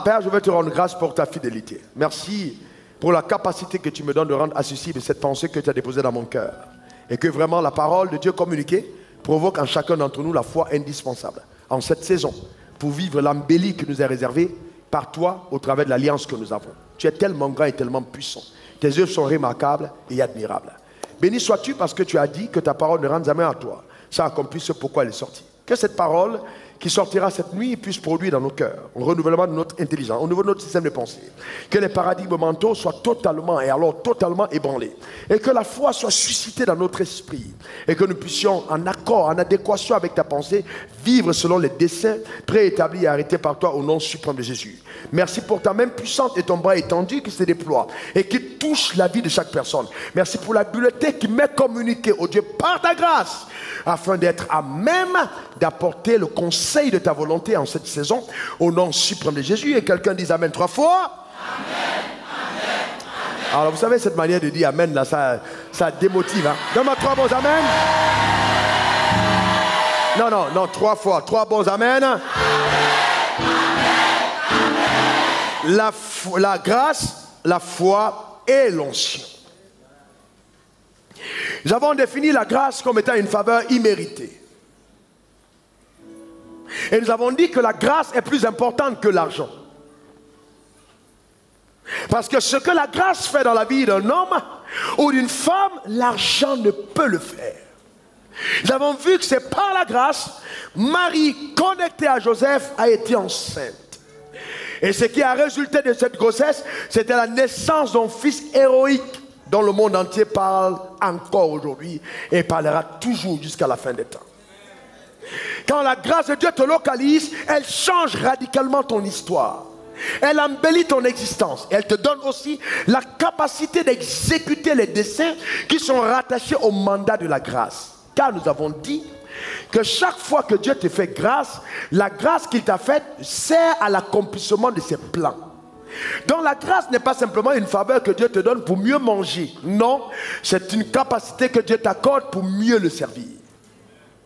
Père, je veux te rendre grâce pour ta fidélité. Merci pour la capacité que tu me donnes de rendre accessible cette pensée que tu as déposée dans mon cœur. Et que vraiment la parole de Dieu communiquée provoque en chacun d'entre nous la foi indispensable en cette saison pour vivre l'embellie qui nous est réservée par toi au travers de l'alliance que nous avons. Tu es tellement grand et tellement puissant. Tes œuvres sont remarquables et admirables. Béni sois-tu parce que tu as dit que ta parole ne rentre jamais à toi. Ça accomplit ce pourquoi elle est sortie. Que cette parole qui sortira cette nuit puisse produire dans nos cœurs un renouvellement de notre intelligence, au niveau de notre système de pensée. Que les paradigmes mentaux soient totalement et alors totalement ébranlés. Et que la foi soit suscitée dans notre esprit. Et que nous puissions en accord, en adéquation avec ta pensée, vivre selon les desseins préétablis et arrêtés par toi au nom suprême de Jésus. Merci pour ta main puissante et ton bras étendu qui se déploie et qui touche la vie de chaque personne. Merci pour l'habileté qui m'est communiquée, oh Dieu, par ta grâce, afin d'être à même d'apporter le conseil de ta volonté en cette saison, au nom suprême de Jésus. Et quelqu'un dise Amen 3 fois. Amen, amen, amen. Alors vous savez, cette manière de dire Amen, là, ça démotive. Hein? Donne-moi 3 bons Amen. Non, 3 fois. 3 bons Amen. Amen, amen, amen. La grâce, la foi et l'onction. Nous avons défini la grâce comme étant une faveur imméritée. Et nous avons dit que la grâce est plus importante que l'argent. Parce que ce que la grâce fait dans la vie d'un homme ou d'une femme, l'argent ne peut le faire. Nous avons vu que c'est par la grâce, Marie, connectée à Joseph, a été enceinte. Et ce qui a résulté de cette grossesse, c'était la naissance d'un fils héroïque dont le monde entier parle encore aujourd'hui et parlera toujours jusqu'à la fin des temps. Quand la grâce de Dieu te localise, elle change radicalement ton histoire. Elle embellit ton existence. Elle te donne aussi la capacité d'exécuter les desseins qui sont rattachés au mandat de la grâce. Car nous avons dit que chaque fois que Dieu te fait grâce, la grâce qu'il t'a faite sert à l'accomplissement de ses plans. Donc la grâce n'est pas simplement une faveur que Dieu te donne pour mieux manger. Non, c'est une capacité que Dieu t'accorde pour mieux le servir.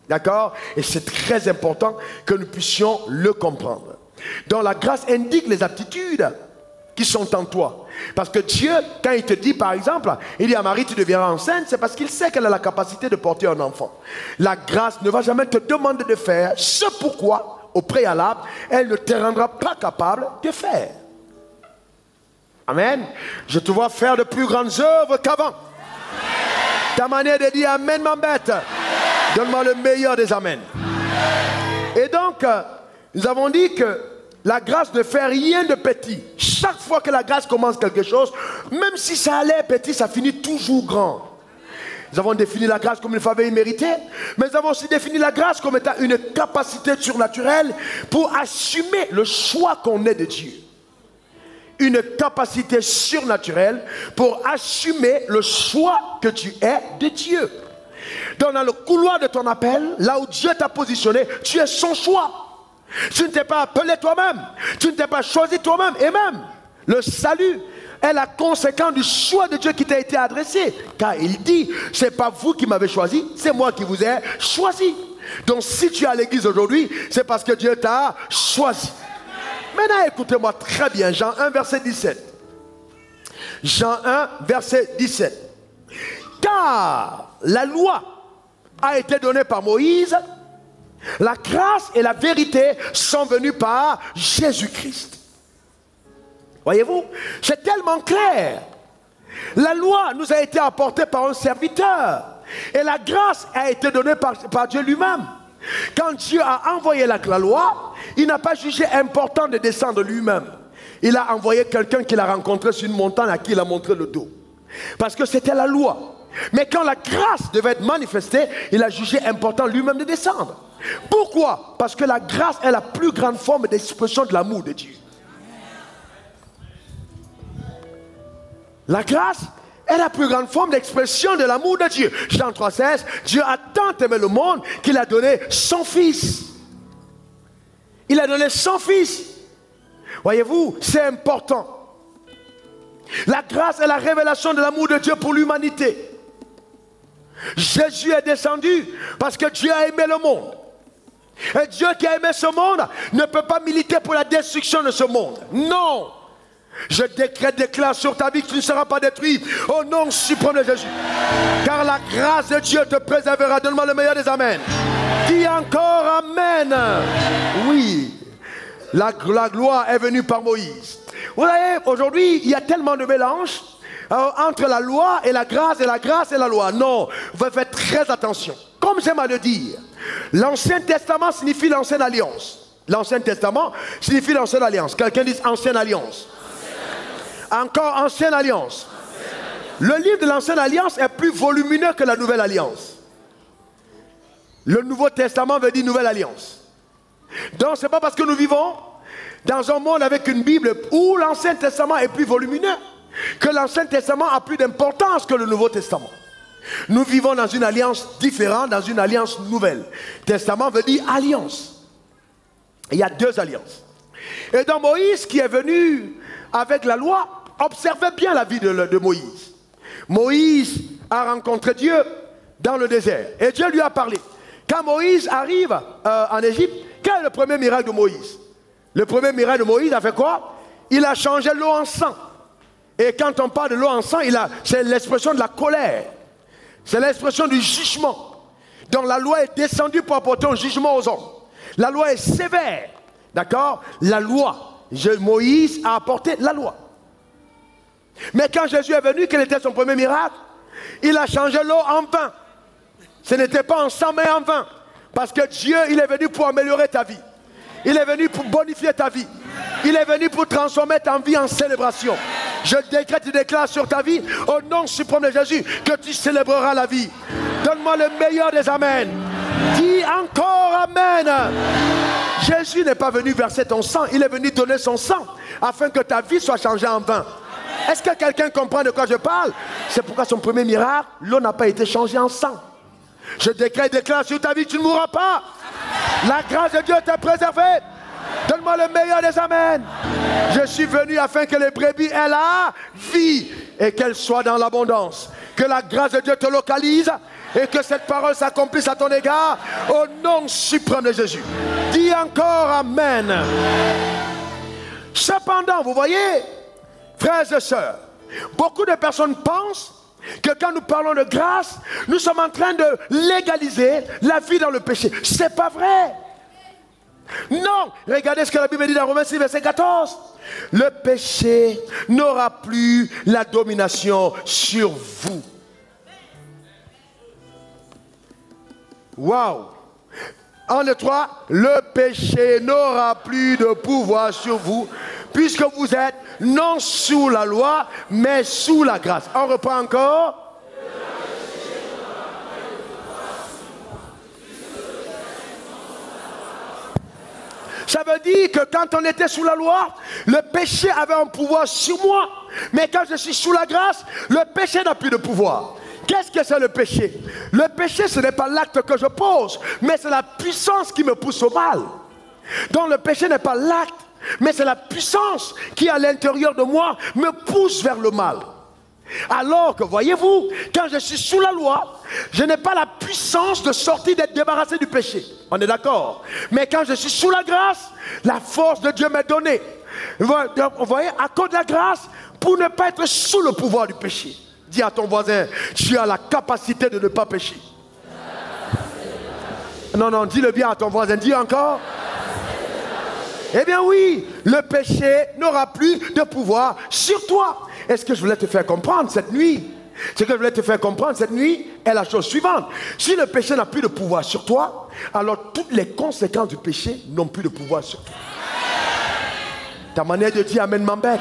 D'accord? Et c'est très important que nous puissions le comprendre. Donc la grâce indique les aptitudes qui sont en toi. Parce que Dieu, quand il te dit par exemple, il dit à Marie tu deviendras enceinte, c'est parce qu'il sait qu'elle a la capacité de porter un enfant. La grâce ne va jamais te demander de faire ce pourquoi, au préalable, elle ne te rendra pas capable de faire. Amen. Je te vois faire de plus grandes œuvres qu'avant. Ta manière de dire Amen m'embête. Donne-moi le meilleur des Amen. Et donc, nous avons dit que la grâce ne fait rien de petit. Chaque fois que la grâce commence quelque chose, même si ça allait petit, ça finit toujours grand. Nous avons défini la grâce comme une faveur imméritée, mais nous avons aussi défini la grâce comme étant une capacité surnaturelle pour assumer le choix qu'on est de Dieu. Une capacité surnaturelle pour assumer le choix que tu es de Dieu. Donc dans le couloir de ton appel, là où Dieu t'a positionné, tu es son choix. Tu ne t'es pas appelé toi-même, tu ne t'es pas choisi toi-même. Et même, le salut est la conséquence du choix de Dieu qui t'a été adressé. Car il dit, ce n'est pas vous qui m'avez choisi, c'est moi qui vous ai choisi. Donc si tu es à l'église aujourd'hui, c'est parce que Dieu t'a choisi. Maintenant, écoutez-moi très bien, Jean 1, verset 17. Jean 1, verset 17. Car la loi a été donnée par Moïse, la grâce et la vérité sont venues par Jésus-Christ. Voyez-vous, c'est tellement clair. La loi nous a été apportée par un serviteur et la grâce a été donnée par Dieu lui-même. Quand Dieu a envoyé la loi, il n'a pas jugé important de descendre lui-même. Il a envoyé quelqu'un qu'il a rencontré sur une montagne à qui il a montré le dos. Parce que c'était la loi. Mais quand la grâce devait être manifestée, il a jugé important lui-même de descendre. Pourquoi? Parce que la grâce est la plus grande forme d'expression de l'amour de Dieu. La grâce est la plus grande forme d'expression de l'amour de Dieu. Jean 3,16, Dieu a tant aimé le monde qu'il a donné son Fils. Il a donné son Fils. Voyez-vous, c'est important. La grâce est la révélation de l'amour de Dieu pour l'humanité. Jésus est descendu parce que Dieu a aimé le monde. Et Dieu qui a aimé ce monde ne peut pas militer pour la destruction de ce monde. Non. Je déclare sur ta vie que tu ne seras pas détruit au nom suprême de Jésus. Car la grâce de Dieu te préservera. Donne-moi le meilleur des amens. Dis encore amen. Oui, la gloire est venue par Moïse. Vous voyez, aujourd'hui, il y a tellement de mélange entre la loi et la grâce et la loi. Non, vous faites très attention. Comme j'aime à le dire, l'Ancien Testament signifie l'Ancienne Alliance. L'Ancien Testament signifie l'Ancienne Alliance. Quelqu'un dit Ancienne Alliance. Encore Ancienne Alliance. Le livre de l'Ancienne Alliance est plus volumineux que la Nouvelle Alliance. Le Nouveau Testament veut dire Nouvelle Alliance. Donc ce n'est pas parce que nous vivons dans un monde avec une Bible où l'Ancien Testament est plus volumineux que l'Ancien Testament a plus d'importance que le Nouveau Testament. Nous vivons dans une alliance différente, dans une alliance nouvelle. Testament veut dire alliance. Il y a deux alliances. Et dans Moïse qui est venu avec la loi, observez bien la vie de Moïse. Moïse a rencontré Dieu dans le désert et Dieu lui a parlé. Quand Moïse arrive en Égypte, quel est le premier miracle de Moïse? Le premier miracle de Moïse a fait quoi? Il a changé l'eau en sang. Et quand on parle de l'eau en sang, c'est l'expression de la colère. C'est l'expression du jugement. Donc la loi est descendue pour apporter un jugement aux hommes. La loi est sévère. D'accord? La loi. Moïse a apporté la loi. Mais quand Jésus est venu, quel était son premier miracle? Il a changé l'eau en vin. Ce n'était pas en sang mais en vin. Parce que Dieu, il est venu pour améliorer ta vie. Il est venu pour bonifier ta vie. Il est venu pour transformer ta vie en célébration. Je décrète et déclare sur ta vie, au nom suprême de Jésus, que tu célébreras la vie. Donne-moi le meilleur des amens. Dis encore amen. Jésus n'est pas venu verser ton sang, il est venu donner son sang afin que ta vie soit changée en vin. Est-ce que quelqu'un comprend de quoi je parle? C'est pourquoi son premier miracle, l'eau n'a pas été changée en sang. Je décrète et déclare sur ta vie, tu ne mourras pas. La grâce de Dieu t'est préservée. Donne-moi le meilleur des amens. Je suis venu afin que les brebis aient la vie et qu'elles soient dans l'abondance. Que la grâce de Dieu te localise et que cette parole s'accomplisse à ton égard au nom suprême de Jésus. Dis encore amen. Cependant, vous voyez, frères et sœurs, beaucoup de personnes pensent que quand nous parlons de grâce, nous sommes en train de légaliser la vie dans le péché. C'est pas vrai. Non, regardez ce que la Bible dit dans Romains 6, verset 14. Le péché n'aura plus la domination sur vous. Waouh! 1, 2, 3. Le péché n'aura plus de pouvoir sur vous, puisque vous êtes non sous la loi, mais sous la grâce. On reprend encore. Ça veut dire que quand on était sous la loi, le péché avait un pouvoir sur moi. Mais quand je suis sous la grâce, le péché n'a plus de pouvoir. Qu'est-ce que c'est le péché? Le péché, ce n'est pas l'acte que je pose, mais c'est la puissance qui me pousse au mal. Donc le péché n'est pas l'acte, mais c'est la puissance qui, à l'intérieur de moi, me pousse vers le mal. Alors que, voyez-vous, quand je suis sous la loi, je n'ai pas la puissance de sortir, d'être débarrassé du péché. On est d'accord? Mais quand je suis sous la grâce, la force de Dieu m'est donnée. Vous voyez, à cause de la grâce, pour ne pas être sous le pouvoir du péché. Dis à ton voisin, tu as la capacité de ne pas pécher. Non, non, dis-le bien à ton voisin, dis encore. Eh bien oui, le péché n'aura plus de pouvoir sur toi. Est-ce que je voulais te faire comprendre cette nuit? Ce que je voulais te faire comprendre cette nuit est la chose suivante. Si le péché n'a plus de pouvoir sur toi, alors toutes les conséquences du péché n'ont plus de pouvoir sur toi. Ta manière de dire amen m'embête.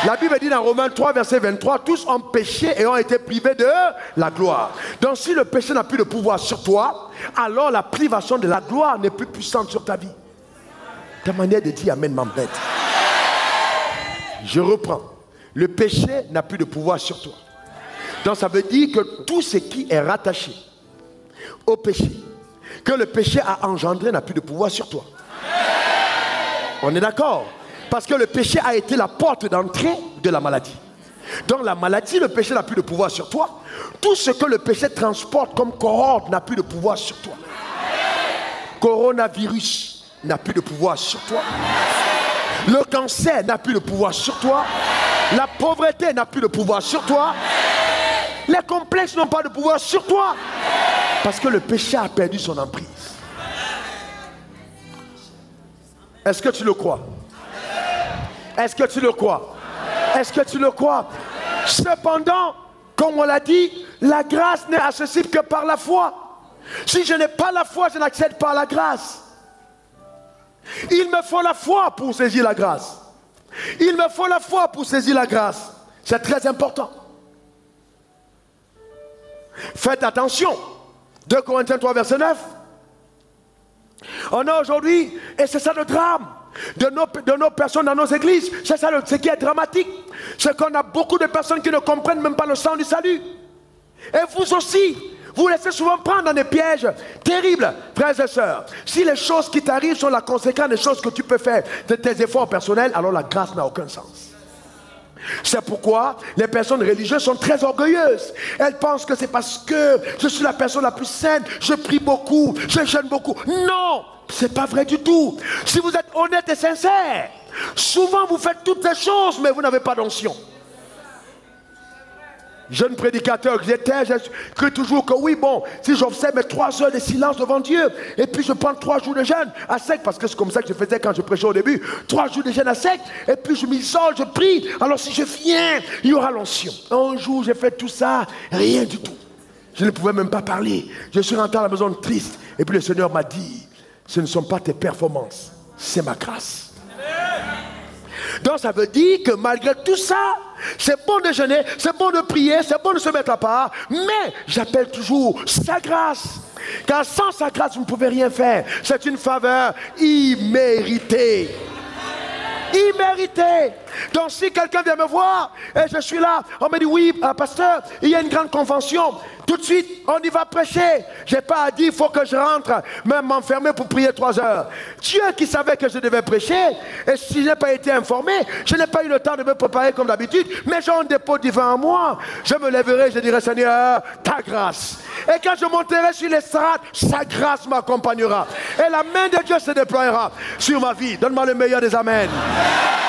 La Bible dit dans Romains 3, verset 23, tous ont péché et ont été privés de la gloire. Donc si le péché n'a plus de pouvoir sur toi, alors la privation de la gloire n'est plus puissante sur ta vie. Ta manière de dire amen m'embête. Je reprends. Le péché n'a plus de pouvoir sur toi. Donc ça veut dire que tout ce qui est rattaché au péché, que le péché a engendré, n'a plus de pouvoir sur toi. On est d'accord? Parce que le péché a été la porte d'entrée de la maladie. Donc la maladie, le péché n'a plus de pouvoir sur toi. Tout ce que le péché transporte comme cohorte n'a plus de pouvoir sur toi. coronavirus n'a plus de pouvoir sur toi. Le cancer n'a plus de pouvoir sur toi. La pauvreté n'a plus de pouvoir sur toi. Les complexes n'ont pas de pouvoir sur toi. Parce que le péché a perdu son emprise. Est-ce que tu le crois? Est-ce que tu le crois? Est-ce que tu le crois? Cependant, comme on l'a dit, la grâce n'est accessible que par la foi. Si je n'ai pas la foi, je n'accède pas à la grâce. Il me faut la foi pour saisir la grâce. Il me faut la foi pour saisir la grâce. C'est très important. Faites attention. 2 Corinthiens 3, verset 9. On a aujourd'hui, et c'est ça le drame de nos personnes dans nos églises, c'est ça ce qui est dramatique, c'est qu'on a beaucoup de personnes qui ne comprennent même pas le sens du salut. Et vous aussi, vous laissez souvent prendre dans des pièges terribles, frères et sœurs. Si les choses qui t'arrivent sont la conséquence des choses que tu peux faire de tes efforts personnels, alors la grâce n'a aucun sens. C'est pourquoi les personnes religieuses sont très orgueilleuses. Elles pensent que c'est parce que je suis la personne la plus sainte, je prie beaucoup, je jeûne beaucoup. Non, c'est pas vrai du tout. Si vous êtes honnête et sincère, souvent vous faites toutes ces choses, mais vous n'avez pas d'onction. Jeune prédicateur que j'étais, je cru toujours que oui, bon, si j'observe mes 3 heures de silence devant Dieu, et puis je prends 3 jours de jeûne à sec, parce que c'est comme ça que je faisais quand je prêchais au début, 3 jours de jeûne à sec, et puis je m'isole, je prie, alors si je viens, il y aura l'onction. Un jour, j'ai fait tout ça, rien du tout. Je ne pouvais même pas parler. Je suis rentré à la maison triste, et puis le Seigneur m'a dit, ce ne sont pas tes performances, c'est ma grâce. Donc ça veut dire que malgré tout ça, c'est bon de jeûner, c'est bon de prier, c'est bon de se mettre à part, mais j'appelle toujours sa grâce. Car sans sa grâce, vous ne pouvez rien faire. C'est une faveur imméritée. Imméritée. Donc si quelqu'un vient me voir et je suis là, on me dit oui, pasteur, il y a une grande convention. Tout de suite, on y va prêcher. Je n'ai pas à dire, il faut que je rentre, même m'enfermer pour prier 3 heures. Dieu qui savait que je devais prêcher, et si je n'ai pas été informé, je n'ai pas eu le temps de me préparer comme d'habitude, mais j'ai un dépôt divin en moi. Je me lèverai, je dirai, Seigneur, ta grâce. Et quand je monterai sur l'estrade, sa grâce m'accompagnera. Et la main de Dieu se déploiera sur ma vie. Donne-moi le meilleur des amens.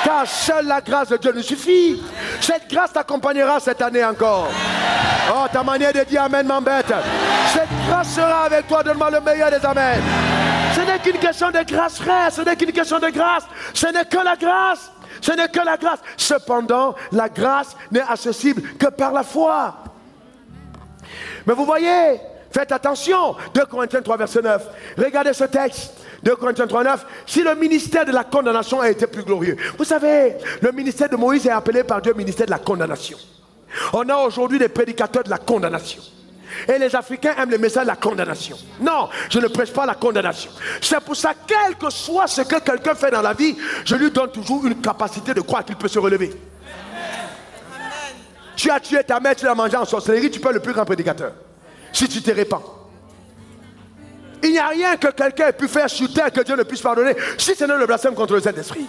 Car seule la grâce de Dieu nous suffit. Cette grâce t'accompagnera cette année encore. Oh, ta manière de dire amen m'embête. Cette grâce sera avec toi. Donne-moi le meilleur des amens. Ce n'est qu'une question de grâce, frère. Ce n'est qu'une question de grâce. Ce n'est que la grâce. Ce n'est que la grâce. Cependant, la grâce n'est accessible que par la foi. Mais vous voyez, faites attention. 2 Corinthiens 3, verset 9. Regardez ce texte. 2 Corinthiens 3, 9. Si le ministère de la condamnation a été plus glorieux. Vous savez, le ministère de Moïse est appelé par Dieu ministère de la condamnation. On a aujourd'hui des prédicateurs de la condamnation. Et les Africains aiment le message de la condamnation. Non, je ne prêche pas la condamnation. C'est pour ça, quel que soit ce que quelqu'un fait dans la vie, je lui donne toujours une capacité de croire qu'il peut se relever. Amen. Tu as tué ta mère, tu l'as mangée en sorcellerie, tu peux être le plus grand prédicateur. Si tu te répands. Il n'y a rien que quelqu'un ait pu faire sur terre que Dieu ne puisse pardonner, si ce n'est le blasphème contre le Saint-Esprit.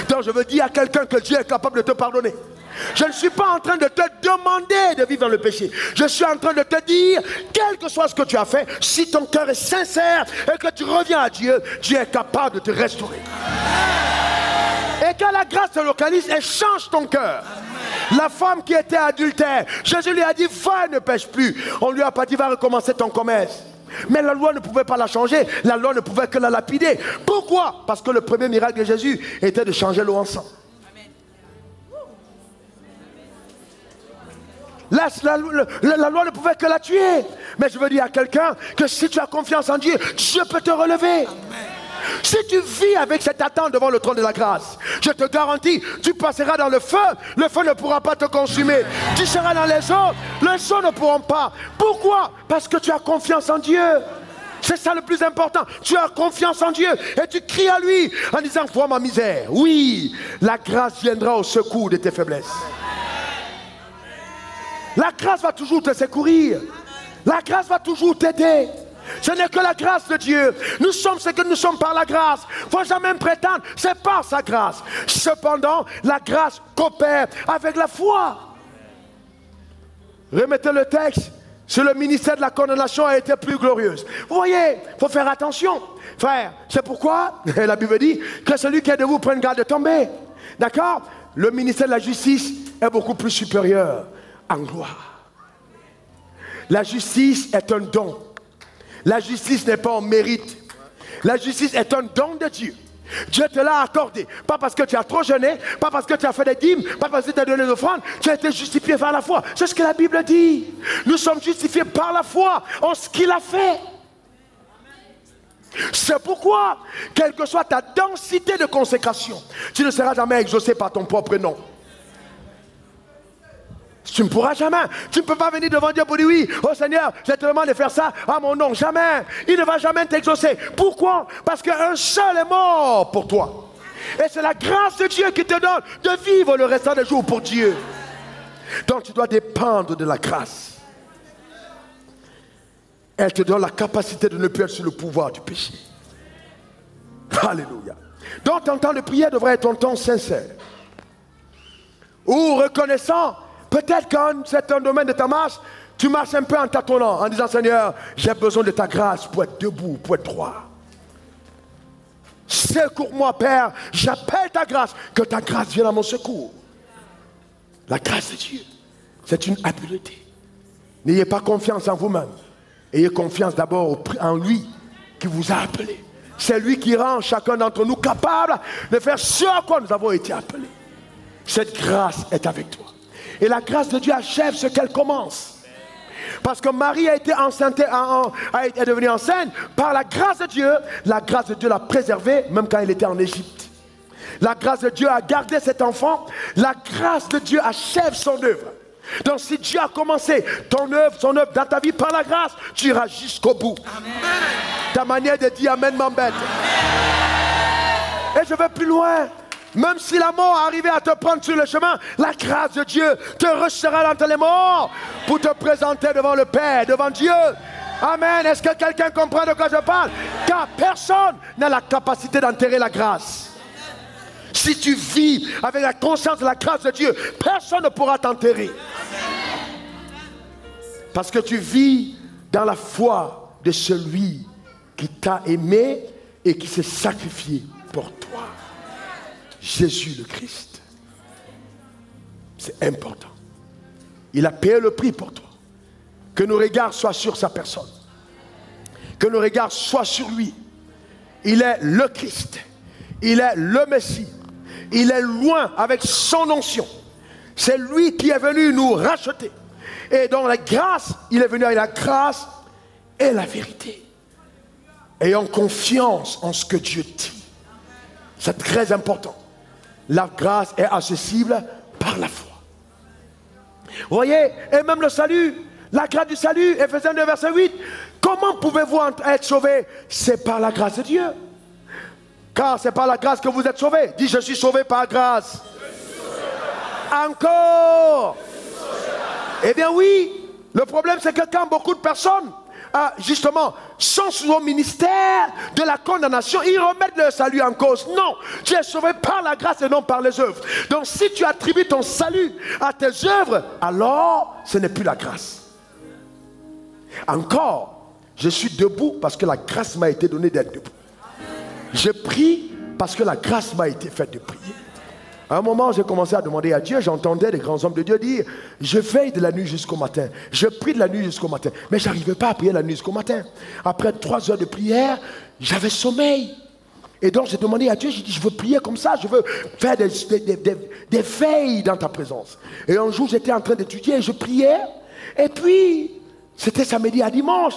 Donc je veux dire à quelqu'un que Dieu est capable de te pardonner. Je ne suis pas en train de te demander de vivre dans le péché. Je suis en train de te dire, quel que soit ce que tu as fait, si ton cœur est sincère et que tu reviens à Dieu, Dieu est capable de te restaurer. Et quand la grâce te localise, elle change ton cœur. La femme qui était adultère, Jésus lui a dit, va, ne pêche plus. On lui a pas dit, va recommencer ton commerce. Mais la loi ne pouvait pas la changer. La loi ne pouvait que la lapider. Pourquoi? Parce que le premier miracle de Jésus était de changer l'eau en sang. La loi ne pouvait que la tuer. Mais je veux dire à quelqu'un que si tu as confiance en Dieu, Dieu peut te relever. Amen. Si tu vis avec cette attente devant le trône de la grâce, je te garantis, tu passeras dans le feu ne pourra pas te consumer. Tu seras dans les eaux ne pourront pas. Pourquoi? Parce que tu as confiance en Dieu. C'est ça le plus important. Tu as confiance en Dieu et tu cries à lui en disant, vois ma misère. Oui, la grâce viendra au secours de tes faiblesses. La grâce va toujours te secourir. La grâce va toujours t'aider. Ce n'est que la grâce de Dieu. Nous sommes ce que nous sommes par la grâce. Il ne faut jamais me prétendre, c'est par sa grâce. Cependant, la grâce coopère avec la foi. Remettez le texte sur le ministère de la condamnation a été plus glorieuse. Vous voyez, il faut faire attention. Frère, c'est pourquoi la Bible dit que celui qui est de vous prenne garde de tomber. D'accord? Le ministère de la justice est beaucoup plus supérieur en gloire. La justice est un don. La justice n'est pas en mérite. La justice est un don de Dieu. Dieu te l'a accordé. Pas parce que tu as trop jeûné, pas parce que tu as fait des dîmes, pas parce que tu as donné des offrandes. Tu as été justifié par la foi. C'est ce que la Bible dit. Nous sommes justifiés par la foi en ce qu'il a fait. C'est pourquoi, quelle que soit ta densité de consécration, tu ne seras jamais exaucé par ton propre nom. Tu ne pourras jamais. Tu ne peux pas venir devant Dieu pour dire oui, oh Seigneur, je te demande de faire ça à mon nom. Jamais. Il ne va jamais t'exaucer. Pourquoi? Parce qu'un seul est mort pour toi. Et c'est la grâce de Dieu qui te donne de vivre le restant des jours pour Dieu. Donc tu dois dépendre de la grâce. Elle te donne la capacité de ne plus être sous le pouvoir du péché. Alléluia. Donc ton temps de prière devrait être un temps sincère. Ou reconnaissant. Peut-être quand c'est un domaine de ta marche, tu marches un peu en tâtonnant, en disant Seigneur, j'ai besoin de ta grâce pour être debout, pour être droit. Secours-moi, Père, j'appelle ta grâce, que ta grâce vienne à mon secours. La grâce de Dieu, c'est une habileté. N'ayez pas confiance en vous-même. Ayez confiance d'abord en lui qui vous a appelé. C'est lui qui rend chacun d'entre nous capable de faire ce à quoi nous avons été appelés. Cette grâce est avec toi. Et la grâce de Dieu achève ce qu'elle commence. Parce que Marie a été enceinte, est devenue enceinte par la grâce de Dieu. La grâce de Dieu l'a préservée même quand elle était en Égypte. La grâce de Dieu a gardé cet enfant. La grâce de Dieu achève son œuvre. Donc si Dieu a commencé ton œuvre, son œuvre dans ta vie par la grâce, tu iras jusqu'au bout. Amen. Ta manière de dire Amen m'embête. Et je vais plus loin. Même si la mort arrivait à te prendre sur le chemin, la grâce de Dieu te rejetera d'entre les morts pour te présenter devant le Père, devant Dieu. Amen. Est-ce que quelqu'un comprend de quoi je parle? Car personne n'a la capacité d'enterrer la grâce. Si tu vis avec la conscience de la grâce de Dieu, personne ne pourra t'enterrer. Parce que tu vis dans la foi de celui qui t'a aimé et qui s'est sacrifié pour toi. Jésus le Christ. C'est important. Il a payé le prix pour toi. Que nos regards soient sur sa personne. Que nos regards soient sur lui. Il est le Christ. Il est le Messie. Il est loin avec son onction. C'est lui qui est venu nous racheter. Et dans la grâce, il est venu avec la grâce et la vérité. Ayons confiance en ce que Dieu dit. C'est très important. La grâce est accessible par la foi. Vous voyez, et même le salut, la grâce du salut, Ephésiens 2, verset 8. Comment pouvez-vous être sauvés? C'est par la grâce de Dieu. Car c'est par la grâce que vous êtes sauvés. Dis, je suis sauvé par grâce. Encore. Eh bien oui, le problème c'est que quand beaucoup de personnes justement sont sous le ministère de la condamnation, ils remettent leur salut en cause. Non, tu es sauvé par la grâce et non par les œuvres. Donc si tu attribues ton salut à tes œuvres, alors ce n'est plus la grâce. Encore, je suis debout parce que la grâce m'a été donnée d'être debout. Je prie parce que la grâce m'a été faite de prier. À un moment, j'ai commencé à demander à Dieu. J'entendais les grands hommes de Dieu dire, je veille de la nuit jusqu'au matin. Je prie de la nuit jusqu'au matin. Mais je n'arrivais pas à prier la nuit jusqu'au matin. Après 3 heures de prière, j'avais sommeil. Et donc, j'ai demandé à Dieu, j'ai dit, je veux prier comme ça. Je veux faire des veilles dans ta présence. Et un jour, j'étais en train d'étudier et je priais. Et puis, c'était samedi à dimanche.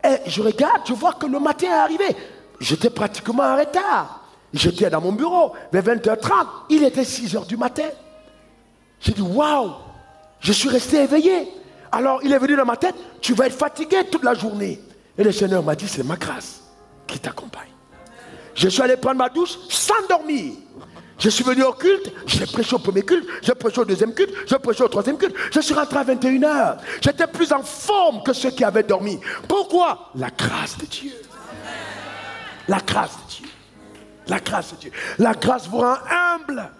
Et je regarde, je vois que le matin est arrivé. J'étais pratiquement en retard. J'étais dans mon bureau, vers 20h30, il était 6h du matin. J'ai dit, waouh, je suis resté éveillé. Alors il est venu dans ma tête, tu vas être fatigué toute la journée. Et le Seigneur m'a dit, c'est ma grâce qui t'accompagne. Je suis allé prendre ma douche sans dormir. Je suis venu au culte, j'ai prêché au premier culte, j'ai prêché au deuxième culte, j'ai prêché au troisième culte. Je suis rentré à 21h. J'étais plus en forme que ceux qui avaient dormi. Pourquoi? La grâce de Dieu. La grâce de Dieu. La grâce de Dieu. La grâce vous rend humble.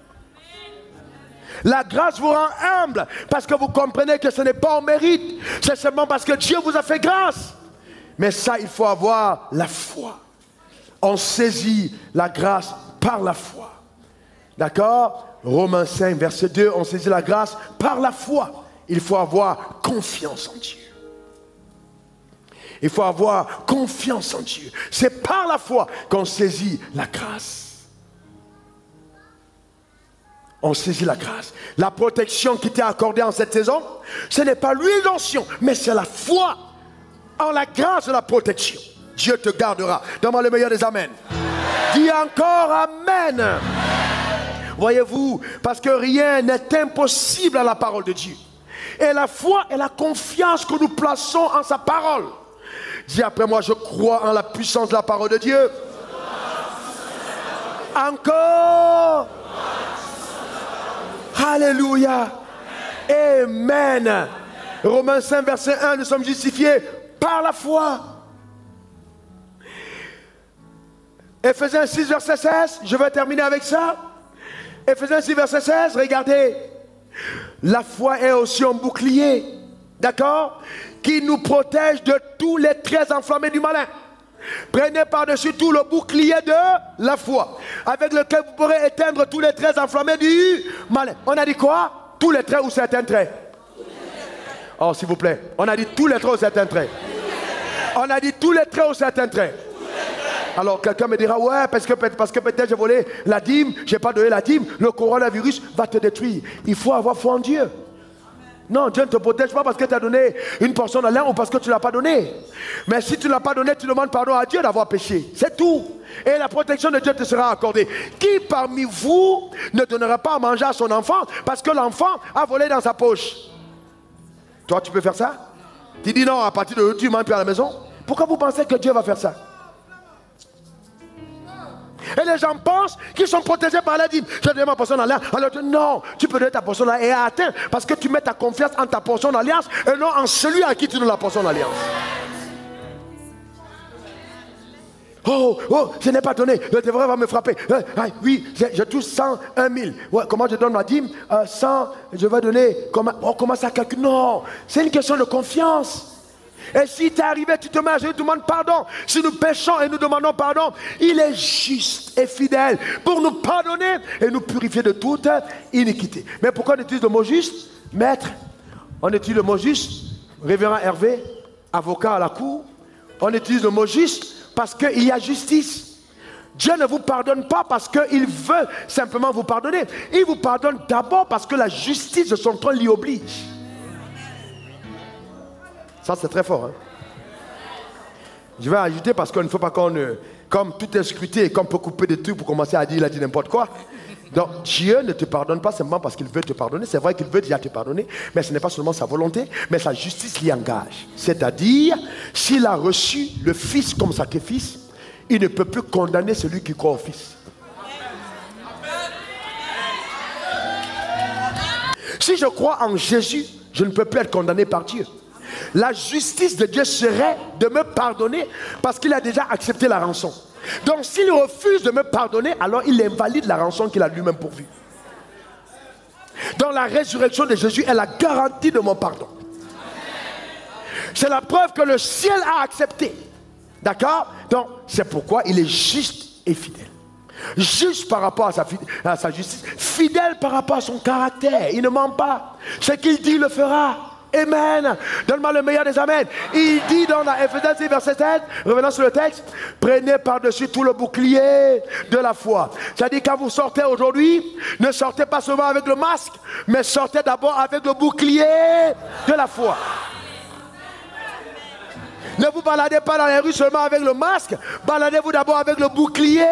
La grâce vous rend humble parce que vous comprenez que ce n'est pas en mérite. C'est seulement parce que Dieu vous a fait grâce. Mais ça, il faut avoir la foi. On saisit la grâce par la foi. D'accord? Romains 5, verset 2, on saisit la grâce par la foi. Il faut avoir confiance en Dieu. Il faut avoir confiance en Dieu. C'est par la foi qu'on saisit la grâce. On saisit la grâce. La protection qui t'est accordée en cette saison, ce n'est pas l'huile d'onction, mais c'est la foi en la grâce de la protection. Dieu te gardera. Donne-moi le meilleur des amens. Dis encore amen. Voyez-vous, parce que rien n'est impossible à la parole de Dieu. Et la foi et la confiance que nous plaçons en sa parole. Dis après moi, je crois en la puissance de la parole de Dieu. Encore. Alléluia. Amen. Romains 5, verset 1, nous sommes justifiés par la foi. Éphésiens 6, verset 16, je vais terminer avec ça. Éphésiens 6, verset 16, regardez. La foi est aussi un bouclier, d'accord, qui nous protège de tous les traits enflammés du malin. Prenez par-dessus tout le bouclier de la foi, avec lequel vous pourrez éteindre tous les traits enflammés du malin. On a dit quoi? Tous les traits ou certains traits? Oh, s'il vous plaît. On a dit tous les traits ou certains traits? On a dit tous les traits ou certains traits? Alors quelqu'un me dira, ouais, parce que peut-être j'ai volé la dîme, je n'ai pas donné la dîme, le coronavirus va te détruire. Il faut avoir foi en Dieu. Non, Dieu ne te protège pas parce que tu as donné une portion de l'air ou parce que tu ne l'as pas donné. Mais si tu ne l'as pas donné, tu demandes pardon à Dieu d'avoir péché. C'est tout. Et la protection de Dieu te sera accordée. Qui parmi vous ne donnera pas à manger à son enfant parce que l'enfant a volé dans sa poche? Toi, tu peux faire ça? Tu dis non, à partir de tu manges plus à la maison. Pourquoi vous pensez que Dieu va faire ça? Et les gens pensent qu'ils sont protégés par la dîme. Je donne ma portion d'alliance. Alors non, tu peux donner ta portion d'alliance et atteindre parce que tu mets ta confiance en ta portion d'alliance et non en celui à qui tu donnes la portion d'alliance. Oh, je n'ai pas donné. Le devrait va me frapper. Oui, je touche 101 000. Ouais, comment je donne ma dîme? 100, je vais donner. On commence à calculer. Non, c'est une question de confiance. Et si tu es arrivé, tu te mets à genoux, tu demandes pardon. Si nous péchons et nous demandons pardon, il est juste et fidèle pour nous pardonner et nous purifier de toute iniquité. Mais pourquoi on utilise le mot juste? Maître, on utilise le mot juste. Révérend Hervé, avocat à la cour. On utilise le mot juste parce qu'il y a justice. Dieu ne vous pardonne pas parce qu'il veut simplement vous pardonner. Il vous pardonne d'abord parce que la justice de son trône l'y oblige. Ça, c'est très fort. Hein? Je vais ajouter parce qu'il ne faut pas qu'on... comme tout est scruté et qu'on peut couper des trucs pour commencer à dire, il a dit n'importe quoi. Donc, Dieu ne te pardonne pas simplement parce qu'il veut te pardonner. C'est vrai qu'il veut déjà te pardonner, mais ce n'est pas seulement sa volonté, mais sa justice l'y engage. C'est-à-dire, s'il a reçu le Fils comme sacrifice, il ne peut plus condamner celui qui croit au Fils. Si je crois en Jésus, je ne peux plus être condamné par Dieu. La justice de Dieu serait de me pardonner parce qu'il a déjà accepté la rançon. Donc s'il refuse de me pardonner, alors il invalide la rançon qu'il a lui-même pourvue. Donc la résurrection de Jésus est la garantie de mon pardon. C'est la preuve que le ciel a accepté. D'accord? Donc c'est pourquoi il est juste et fidèle. Juste par rapport à sa justice, fidèle par rapport à son caractère. Il ne ment pas. Ce qu'il dit, il le fera. Amen. Donne-moi le meilleur des amens. Il dit dans la Éphésiens 6, verset 7, revenons sur le texte, prenez par-dessus tout le bouclier de la foi. C'est-à-dire quand vous sortez aujourd'hui, ne sortez pas seulement avec le masque, mais sortez d'abord avec le bouclier de la foi. Ne vous baladez pas dans les rues seulement avec le masque, baladez-vous d'abord avec le bouclier.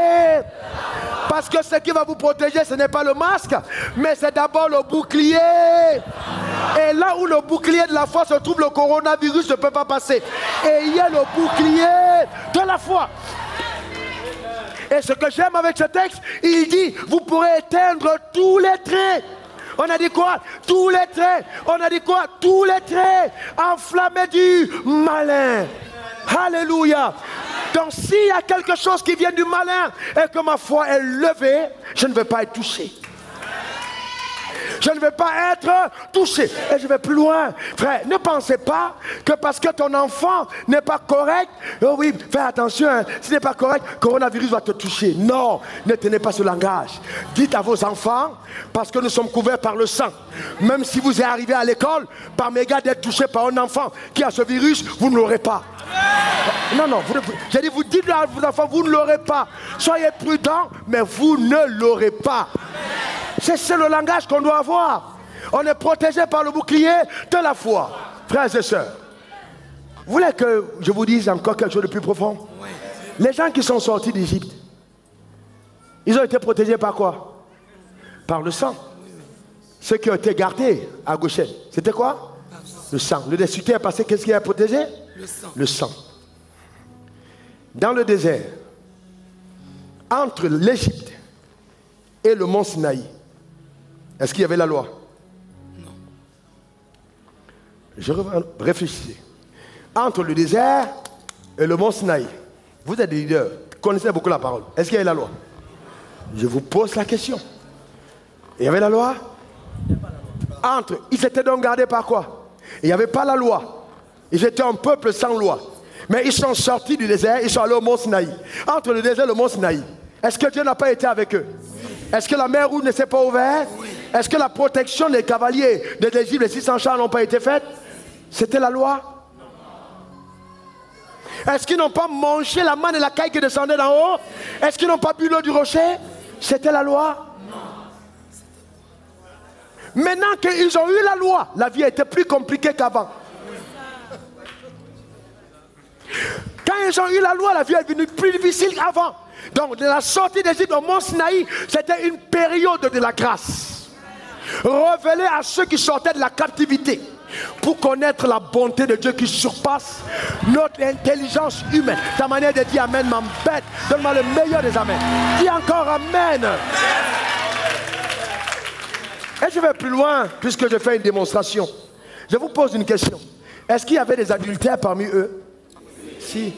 Parce que ce qui va vous protéger, ce n'est pas le masque, mais c'est d'abord le bouclier. Et là où le bouclier de la foi se trouve, le coronavirus ne peut pas passer. Et il y a le bouclier de la foi. Et ce que j'aime avec ce texte, il dit, vous pourrez éteindre tous les traits. On a dit quoi? Tous les traits. On a dit quoi? Tous les traits enflammés du malin. Alléluia. Donc s'il y a quelque chose qui vient du malin et que ma foi est levée, je ne vais pas être touché. Je ne vais pas être touché. Et je vais plus loin. Frère, ne pensez pas que parce que ton enfant n'est pas correct, oh oui, fais attention, hein, s'il n'est pas correct, coronavirus va te toucher. Non, ne tenez pas ce langage. Dites à vos enfants, parce que nous sommes couverts par le sang. Même si vous êtes arrivé à l'école, par méga d'être touché par un enfant qui a ce virus, vous ne l'aurez pas. Non, non, j'ai dit, vous dites à vos enfants, vous ne l'aurez pas. Soyez prudents, mais vous ne l'aurez pas. C'est le langage qu'on doit avoir. On est protégé par le bouclier de la foi. Frères et sœurs, vous voulez que je vous dise encore quelque chose de plus profond? Les gens qui sont sortis d'Égypte, ils ont été protégés par quoi? Par le sang. Ceux qui ont été gardés à Goshen, c'était quoi? Le sang. Le destitué est passé, qu'est-ce qui a protégé? Le sang. Le sang. Dans le désert, entre l'Égypte et le mont Sinaï, est-ce qu'il y avait la loi? Non. Je réfléchis. Entre le désert et le mont Sinaï, vous êtes des leaders, vous connaissez beaucoup la parole. Est-ce qu'il y avait la loi? Je vous pose la question. Il y avait la loi? Entre, ils étaient donc gardés par quoi? Il n'y avait pas la loi. Ils étaient un peuple sans loi. Mais ils sont sortis du désert, ils sont allés au mont Sinaï. Entre le désert et le mont Sinaï, est-ce que Dieu n'a pas été avec eux? Est-ce que la mer rouge ne s'est pas ouverte? Est-ce que la protection des cavaliers de l'Égypte, les 600 chars n'ont pas été faite? C'était la loi? Est-ce qu'ils n'ont pas mangé la manne et la caille qui descendait d'en haut? Est-ce qu'ils n'ont pas bu l'eau du rocher? C'était la loi? Maintenant qu'ils ont eu la loi, la vie a été plus compliquée qu'avant. Quand ils ont eu la loi, la vie est devenue plus difficile qu'avant. Donc, de la sortie d'Égypte au mont Sinaï, c'était une période de la grâce. Révélée à ceux qui sortaient de la captivité pour connaître la bonté de Dieu qui surpasse notre intelligence humaine. Ta manière de dire Amen m'embête. Donne-moi le meilleur des Amen. Dis encore Amen. Et je vais plus loin, puisque je fais une démonstration. Je vous pose une question. Est-ce qu'il y avait des adultères parmi eux? Si.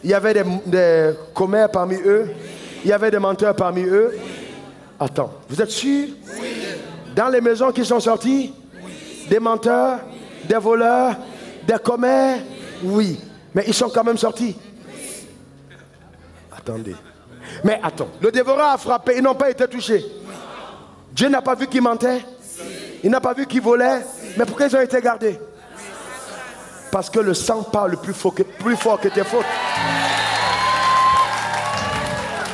Il y avait des commères parmi eux? Il y avait des menteurs parmi eux? Attends, vous êtes sûrs? Dans les maisons qui sont sorties? Des menteurs? Des voleurs? Des commères? Oui. Mais ils sont quand même sortis. Attendez. Mais attends, le dévoreur a frappé, ils n'ont pas été touchés. Dieu n'a pas vu qu'ils mentaient. Il n'a pas vu qu'ils volaient. Mais pourquoi ils ont été gardés? Parce que le sang parle plus fort que tes fautes.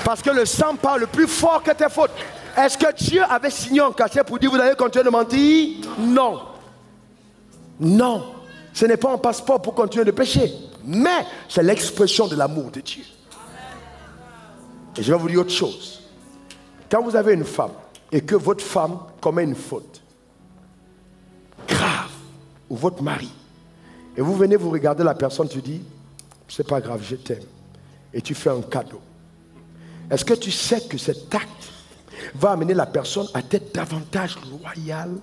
Parce que le sang parle plus fort que tes fautes. Est-ce que Dieu avait signé en cachet pour dire vous allez continuer de mentir? Non. Non. Ce n'est pas un passeport pour continuer de pécher. Mais c'est l'expression de l'amour de Dieu. Et je vais vous dire autre chose. Quand vous avez une femme et que votre femme commet une faute grave, ou votre mari, et vous venez vous regarder la personne, tu dis, c'est pas grave, je t'aime, et tu fais un cadeau. Est-ce que tu sais que cet acte va amener la personne à être davantage loyale?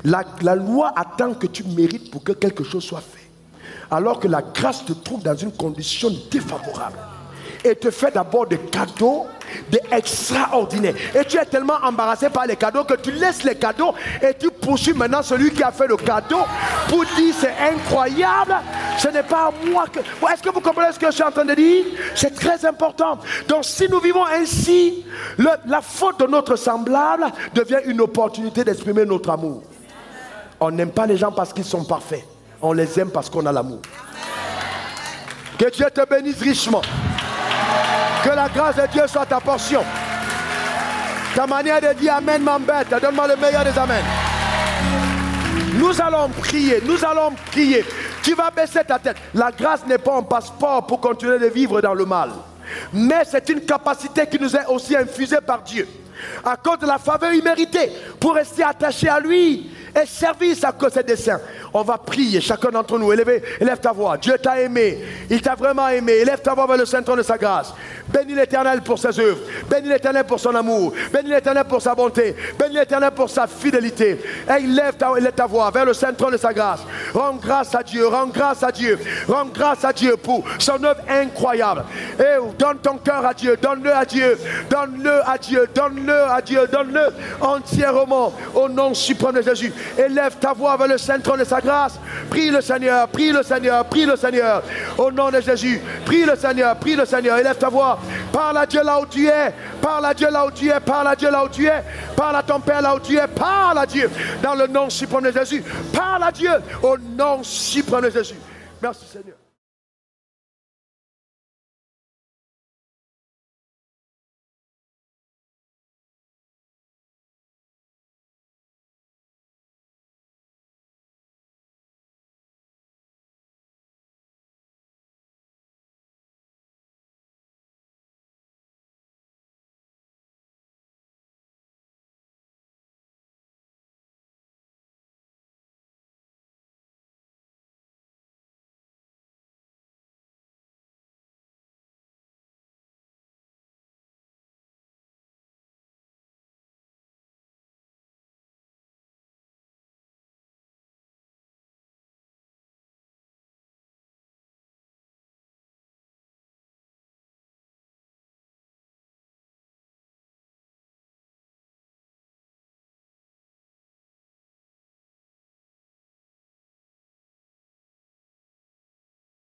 La loi attend que tu mérites pour que quelque chose soit fait, alors que la grâce te trouve dans une condition défavorable et te fait d'abord des cadeaux extraordinaires. Et tu es tellement embarrassé par les cadeaux que tu laisses les cadeaux et tu poursuis maintenant celui qui a fait le cadeau pour dire c'est incroyable, ce n'est pas à moi que... Est-ce que vous comprenez ce que je suis en train de dire? C'est très important. Donc si nous vivons ainsi, la faute de notre semblable devient une opportunité d'exprimer notre amour. On n'aime pas les gens parce qu'ils sont parfaits. On les aime parce qu'on a l'amour. Que Dieu te bénisse richement. Que la grâce de Dieu soit ta portion. Ta manière de dire Amen m'embête. Donne-moi le meilleur des Amen. Nous allons prier. Nous allons prier. Tu vas baisser ta tête. La grâce n'est pas un passeport pour continuer de vivre dans le mal. Mais c'est une capacité qui nous est aussi infusée par Dieu. À cause de la faveur imméritée. Pour rester attaché à lui. Et servir à cause de ses desseins. On va prier, chacun d'entre nous. Élève ta voix. Dieu t'a aimé. Il t'a vraiment aimé. Élève ta voix vers le Saint-Trône de sa grâce. Bénis l'Éternel pour ses œuvres. Bénis l'Éternel pour son amour. Bénis l'Éternel pour sa bonté. Bénis l'Éternel pour sa fidélité. Et il lève ta voix vers le saint trône de sa grâce. Rends grâce à Dieu. Rends grâce à Dieu. Rends grâce à Dieu pour son œuvre incroyable. Et donne ton cœur à Dieu. Donne-le à Dieu. Donne-le à Dieu. Donne-le à Dieu. Donne-le entièrement au nom suprême de Jésus. Élève ta voix vers le saint trône de sa grâce. Prie le Seigneur. Prie le Seigneur. Prie le Seigneur. Au nom de Jésus. Prie le Seigneur. Prie le Seigneur. Élève ta voix. Parle à Dieu là où tu es. Parle à Dieu là où tu es. Parle à Dieu là où tu es. Parle à ton Père là où tu es. Parle à Dieu dans le nom suprême de Jésus. Parle à Dieu au nom suprême de Jésus. Merci Seigneur.